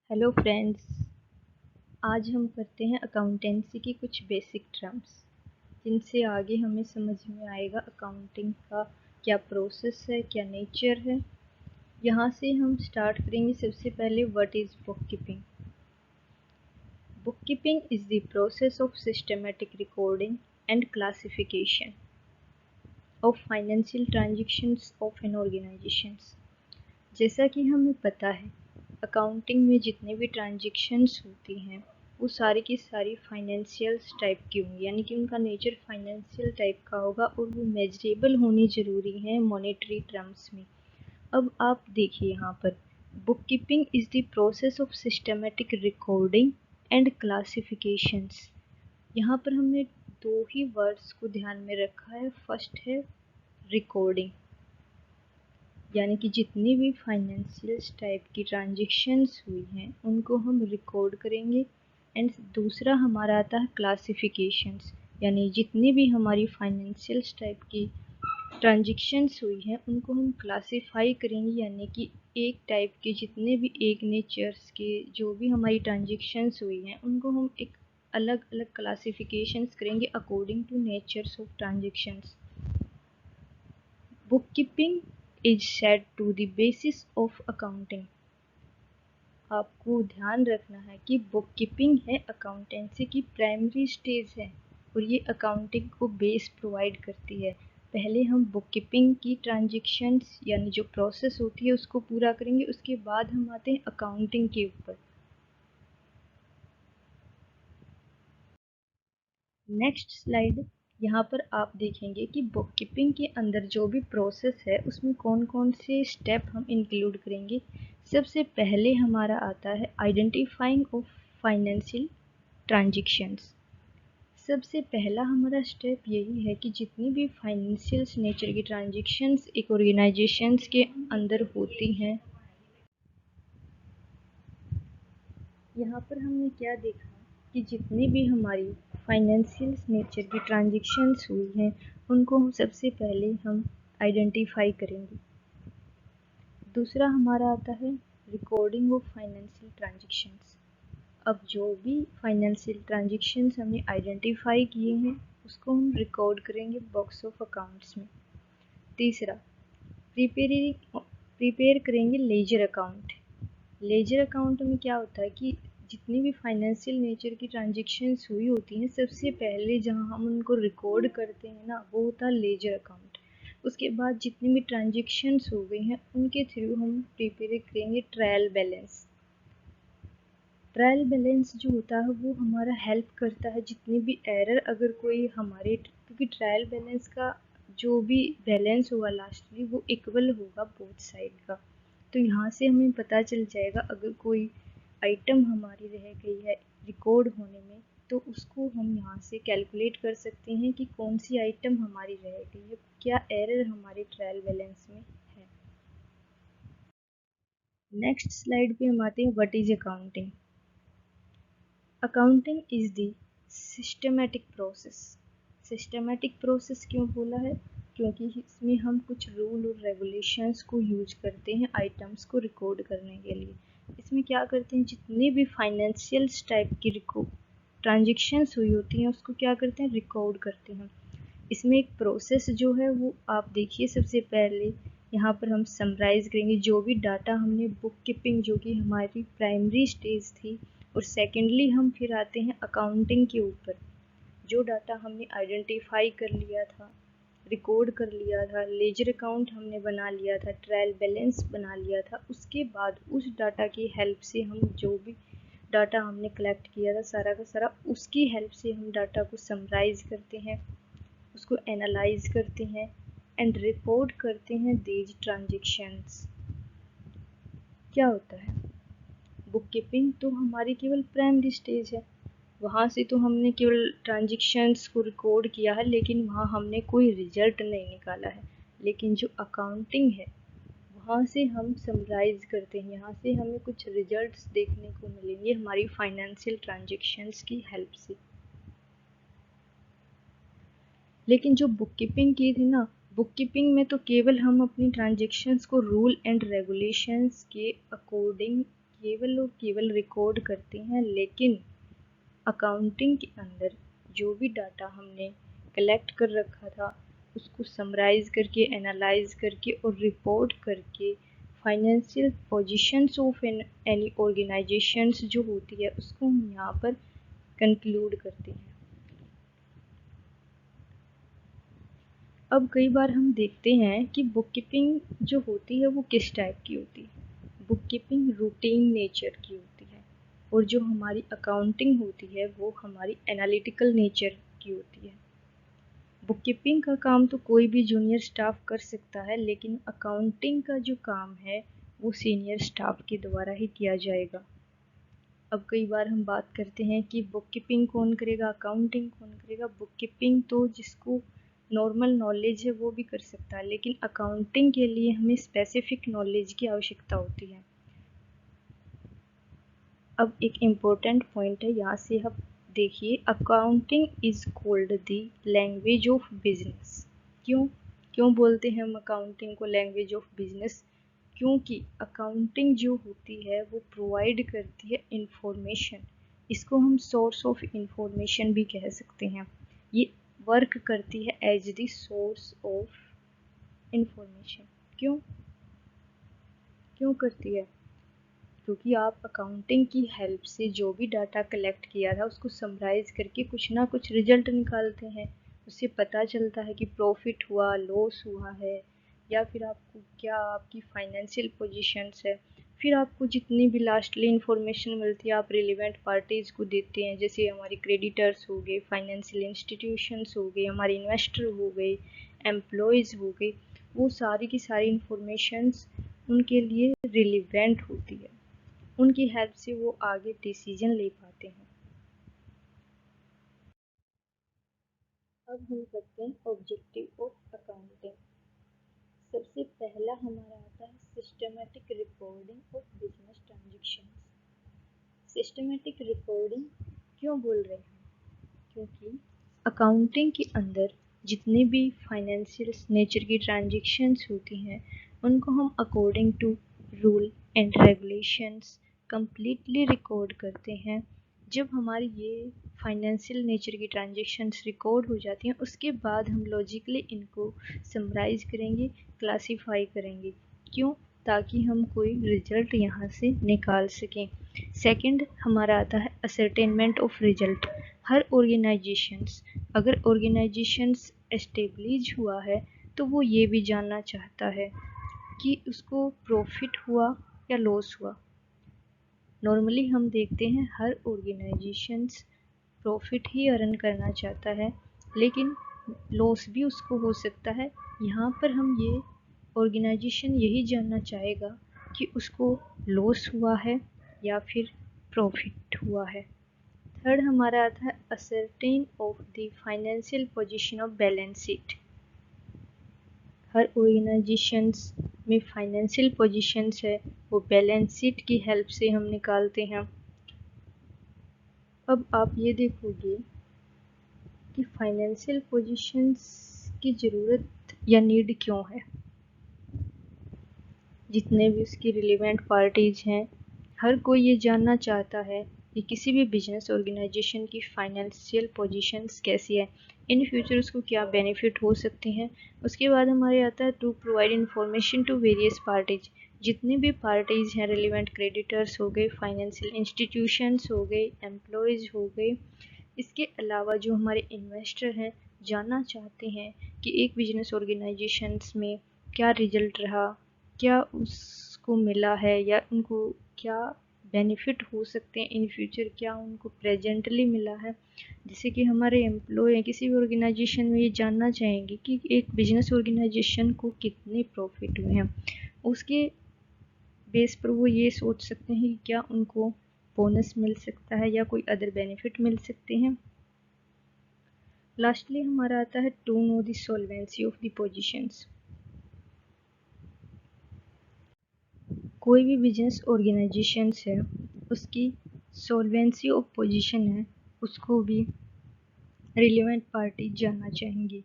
Hello friends. आज हम करते हैं अकाउंटेंसी की कुछ बेसिक टर्म्स जिनसे आगे हमें समझ में आएगा अकाउंटिंग का क्या प्रोसेस है, क्या नेचर है। यहाँ से हम स्टार्ट करेंगे। सबसे पहले what is book keeping. Book keeping is the process of systematic recording and classification of financial transactions of an organisations. जैसा कि हमें पता है अकाउंटिंग में जितने भी ट्रांजेक्शन्स होती हैं वो सारी की सारी फाइनेंशियल टाइप की होंगी, यानी कि उनका नेचर फाइनेंशियल टाइप का होगा और वो मेजरेबल होनी ज़रूरी है मॉनेटरी टर्म्स में। अब आप देखिए यहाँ पर book keeping is the process of systematic recording and classifications. यहाँ पर हमने दो ही वर्ड्स को ध्यान में रखा है। फर्स्ट है रिकॉर्डिंग, यानी कि जितनी भी फाइनेंशियल टाइप की ट्रांजेक्शन्स हुई हैं उनको हम रिकॉर्ड करेंगे। एंड दूसरा हमारा आता है क्लासिफिकेशंस, यानी जितनी भी हमारी फाइनेंशियल टाइप की ट्रांजेक्शन्स हुई हैं उनको हम क्लासिफाई करेंगे, यानी कि एक टाइप के जितने भी एक नेचर्स के जो भी हमारी ट्रांजेक्शन्स हुई हैं उनको हम एक अलग अलग क्लासिफिकेशंस करेंगे according to natures of transactions. Bookkeeping is said to the basis of accounting. आपको ध्यान रखना है कि बुक कीपिंग है अकाउंटेंसी की प्राइमरी स्टेज है और ये अकाउंटिंग को बेस प्रोवाइड करती है। पहले हम बुक कीपिंग की ट्रांजेक्शन्स यानी जो प्रोसेस होती है उसको पूरा करेंगे, उसके बाद हम आते हैं अकाउंटिंग के ऊपर। Next slide. यहाँ पर आप देखेंगे कि बुक कीपिंग के अंदर जो भी प्रोसेस है उसमें कौन कौन से स्टेप हम इंक्लूड करेंगे। सबसे पहले हमारा आता है आइडेंटिफाइंग ऑफ फाइनेंशियल ट्रांजेक्शन्स। सबसे पहला हमारा स्टेप यही है कि जितनी भी फाइनेंशियल नेचर की ट्रांजेक्शन्स एक ऑर्गेनाइजेशंस के अंदर होती हैं, यहाँ पर हमने क्या देखा कि जितनी भी हमारी फाइनेंशियल नेचर की ट्रांजेक्शन्स हुई हैं उनको हम सबसे पहले हम आइडेंटिफाई करेंगे। दूसरा हमारा आता है रिकॉर्डिंग ऑफ फाइनेंशियल ट्रांजेक्शन्स। अब जो भी फाइनेंशियल ट्रांजेक्शन्स हमने आइडेंटिफाई किए हैं उसको हम रिकॉर्ड करेंगे बॉक्स ऑफ अकाउंट्स में। तीसरा प्रिपेयर करेंगे लेजर अकाउंट। लेजर अकाउंट में क्या होता है कि जितनी भी फाइनेंशियल नेचर की ट्रांजेक्शन्स हुई होती हैं सबसे पहले जहां हम उनको रिकॉर्ड करते हैं ना वो होता है लेजर अकाउंट। उसके बाद जितनी भी ट्रांजेक्शन्स हो गई हैं उनके थ्रू हम प्रिपेयर करेंगे ट्रायल बैलेंस। ट्रायल बैलेंस जो होता है वो हमारा हेल्प करता है जितनी भी एरर अगर कोई हमारे, क्योंकि ट्रायल बैलेंस का जो भी बैलेंस होगा लास्टली वो इक्वल होगा बोथ साइड का। तो यहाँ से हमें पता चल जाएगा अगर कोई आइटम हमारी रह गई है रिकॉर्ड होने में तो उसको हम यहाँ से कैलकुलेट कर सकते हैं कि कौन सी आइटम हमारी रह गई है, क्या एरर हमारे ट्रायल बैलेंस में है। नेक्स्ट स्लाइड पे हम आते हैं what is accounting. Accounting is the systematic process. Systematic process क्यों बोला है, क्योंकि इसमें हम कुछ रूल और रेगुलेशंस को यूज करते हैं आइटम्स को रिकॉर्ड करने के लिए। इसमें क्या करते हैं जितने भी फाइनेंशियल टाइप की ट्रांजेक्शन्स हुई होती हैं उसको क्या करते हैं रिकॉर्ड करते हैं। इसमें एक प्रोसेस जो है वो आप देखिए। सबसे पहले यहाँ पर हम समराइज करेंगे जो भी डाटा हमने बुक कीपिंग जो कि हमारी प्राइमरी स्टेज थी, और सेकेंडली हम फिर आते हैं अकाउंटिंग के ऊपर। जो डाटा हमने आइडेंटिफाई कर लिया था, रिकॉर्ड कर लिया था, लेजर अकाउंट हमने बना लिया था, ट्रायल बैलेंस बना लिया था, उसके बाद उस डाटा की हेल्प से हम जो भी डाटा हमने कलेक्ट किया था सारा का सारा उसकी हेल्प से हम डाटा को समराइज करते हैं, उसको एनालाइज करते हैं एंड रिपोर्ट करते हैं दीज ट्रांजेक्शन्स। क्या होता है बुक कीपिंग तो हमारी केवल प्राइमरी स्टेज है, वहाँ से तो हमने केवल ट्रांजेक्शन्स को रिकॉर्ड किया है लेकिन वहाँ हमने कोई रिजल्ट नहीं निकाला है। लेकिन जो अकाउंटिंग है वहाँ से हम समराइज करते हैं, यहाँ से हमें कुछ रिजल्ट्स देखने को मिलेंगे हमारी फाइनेंशियल ट्रांजेक्शन्स की हेल्प से। लेकिन जो बुक कीपिंग की थी ना, बुक कीपिंग में तो केवल हम अपनी ट्रांजेक्शन्स को रूल एंड रेगुलेशंस के अकॉर्डिंग केवल और केवल रिकॉर्ड करते हैं, लेकिन अकाउंटिंग के अंदर जो भी डाटा हमने कलेक्ट कर रखा था उसको समराइज करके, एनालाइज करके और रिपोर्ट करके financial positions of any organisations जो होती है उसको हम यहाँ पर कंक्लूड करते हैं। अब कई बार हम देखते हैं कि बुक कीपिंग जो होती है वो किस टाइप की होती है। बुक कीपिंग रूटीन नेचर की होती है और जो हमारी अकाउंटिंग होती है वो हमारी एनालिटिकल नेचर की होती है। बुक कीपिंग का काम तो कोई भी जूनियर स्टाफ कर सकता है, लेकिन अकाउंटिंग का जो काम है वो सीनियर स्टाफ के द्वारा ही किया जाएगा। अब कई बार हम बात करते हैं कि बुक कीपिंग कौन करेगा, अकाउंटिंग कौन करेगा। बुक कीपिंग तो जिसको नॉर्मल नॉलेज है वो भी कर सकता है, लेकिन अकाउंटिंग के लिए हमें स्पेसिफिक नॉलेज की आवश्यकता होती है। अब एक इम्पोर्टेंट पॉइंट है, यहाँ से हम देखिए, accounting is called the language of business. क्यों क्यों बोलते हैं हम अकाउंटिंग को लैंग्वेज ऑफ बिजनेस? क्योंकि अकाउंटिंग जो होती है वो प्रोवाइड करती है इंफॉर्मेशन। इसको हम सोर्स ऑफ इंफॉर्मेशन भी कह सकते हैं। ये वर्क करती है as the source of information. क्यों क्यों करती है? क्योंकि आप अकाउंटिंग की हेल्प से जो भी डाटा कलेक्ट किया था उसको समराइज करके कुछ ना कुछ रिजल्ट निकालते हैं। उससे पता चलता है कि प्रॉफिट हुआ, लॉस हुआ है, या फिर आपको क्या आपकी फाइनेंशियल पोजीशंस है। फिर आपको जितनी भी लास्टली इंफॉर्मेशन मिलती है आप रिलेवेंट पार्टीज़ को देते हैं, जैसे हमारे क्रेडिटर्स हो गए, फाइनेंशियल इंस्टीट्यूशंस हो गए, हमारे इन्वेस्टर हो गए, एम्प्लॉयज़ हो गए। वो सारी की सारी इंफॉर्मेशंस उनके लिए रिलेवेंट होती है। उनकी हेल्प से वो आगे डिसीजन ले पाते हैं। अब हम करते हैं ऑब्जेक्टिव ऑफ अकाउंटिंग। सबसे पहला हमारा आता है systematic recording of business transactions. Systematic recording क्यों बोल रहे हैं? क्योंकि अकाउंटिंग के अंदर जितने भी फाइनेंशियल नेचर की ट्रांजैक्शंस होती हैं उनको हम according to rule and regulations completely record करते हैं। जब हमारी ये फाइनेंशियल नेचर की ट्रांजैक्शंस रिकॉर्ड हो जाती हैं उसके बाद हम लॉजिकली इनको समराइज करेंगे, क्लासीफाई करेंगे। क्यों? ताकि हम कोई रिजल्ट यहाँ से निकाल सकें। सेकंड हमारा आता है ascertainment of result. Her organisations, अगर ऑर्गेनाइजेशंस एस्टेब्लिश हुआ है तो वो ये भी जानना चाहता है कि उसको प्रॉफिट हुआ या लॉस हुआ। नॉर्मली हम देखते हैं हर ऑर्गेनाइजेशंस प्रॉफिट ही अर्न करना चाहता है, लेकिन लॉस भी उसको हो सकता है। यहाँ पर हम ये ऑर्गेनाइजेशन यही जानना चाहेगा कि उसको लॉस हुआ है या फिर प्रॉफिट हुआ है। थर्ड हमारा आता है ascertain of the financial position of balance sheet. Her organisations में फाइनेंशियल पोजीशंस है वो बैलेंस शीट की हेल्प से हम निकालते हैं। अब आप ये देखोगे कि फाइनेंशियल पोजीशंस की ज़रूरत या नीड क्यों है। जितने भी उसकी रिलेवेंट पार्टीज हैं हर कोई ये जानना चाहता है कि किसी भी बिजनेस ऑर्गेनाइजेशन की फाइनेंशियल पोजीशंस कैसी है, इन फ्यूचर उसको क्या बेनिफिट हो सकते हैं। उसके बाद हमारे आता है to provide information to various parties. जितनी भी पार्टीज हैं, रिलेवेंट क्रेडिटर्स हो गए, फाइनेंशियल इंस्टीट्यूशंस हो गए, एम्प्लॉयज़ हो गए, इसके अलावा जो हमारे इन्वेस्टर हैं जानना चाहते हैं कि एक बिजनेस ऑर्गेनाइजेशंस में क्या रिजल्ट रहा, क्या उसको मिला है या उनको क्या बेनिफिट हो सकते हैं इन फ्यूचर, क्या उनको प्रेजेंटली मिला है। जैसे कि हमारे एम्प्लॉय हैं किसी भी ऑर्गेनाइजेशन में ये जानना चाहेंगे कि एक बिजनेस ऑर्गेनाइजेशन को कितने प्रॉफिट हुए हैं। उसके बेस पर वो ये सोच सकते हैं कि क्या उनको बोनस मिल सकता है या कोई अदर बेनिफिट मिल सकते हैं। लास्टली हमारा आता है to know the solvency of the positions. कोई भी बिजनेस ऑर्गेनाइजेशंस है उसकी सॉल्वेंसी ऑफ पोजीशन है उसको भी रिलेवेंट पार्टी जानना चाहेंगी।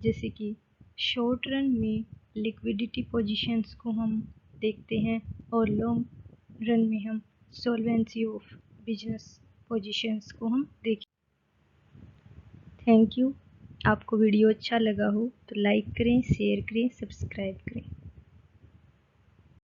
जैसे कि शॉर्ट रन में लिक्विडिटी पोजीशंस को हम देखते हैं और लॉन्ग रन में हम सॉल्वेंसी ऑफ बिजनेस पोजीशंस को हम देखें। Thank you. आपको वीडियो अच्छा लगा हो तो लाइक करें, शेयर करें, सब्सक्राइब करें।